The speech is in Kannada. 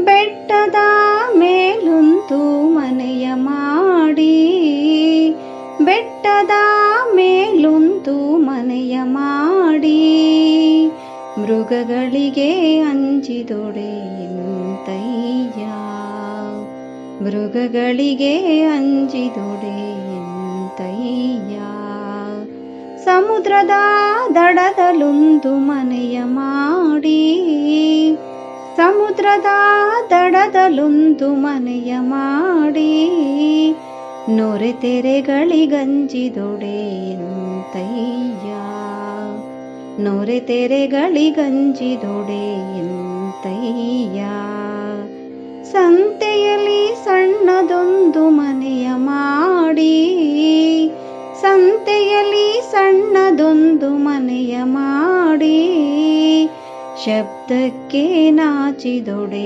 ಬೆಟ್ಟದ ಮೇಲೊಂದು ಮನೆಯ ಮಾಡಿ, ಬೆಟ್ಟದ ಮೇಲೊಂದು ಮನೆಯ ಮಾಡಿ, ಮೃಗಗಳಿಗೆ ಅಂಜಿದೊಡೆ ಎಂತಯ್ಯ, ಮೃಗಗಳಿಗೆ ಅಂಜಿದೊಡೆ ಎಂತಯ್ಯ. ಸಮುದ್ರದ ದಡದಲ್ಲೊಂದು ಮನೆಯ ಮಾಡಿ, ಸಮುದ್ರದ ದಡದಲ್ಲೊಂದು ಮನೆಯ ಮಾಡಿ, ನೊರೆ ತೆರೆಗಳಿಗಂಜಿದೊಡೆ ಎಂತಯ್ಯ, ನೊರೆ ತೆರೆಗಳಿಗಂಜಿದೊಡೆ ಎಂತಯ್ಯ. ಸಂತೆಯಲ್ಲಿ ಸಣ್ಣದೊಂದು ಮನೆಯ ಮಾಡಿ, ಸಂತೆಯಲ್ಲಿ ಸಣ್ಣದೊಂದು ಮನೆಯ ಮಾಡಿ, ಶಬ್ದಕ್ಕೆ ನಾಚಿದೊಡೆ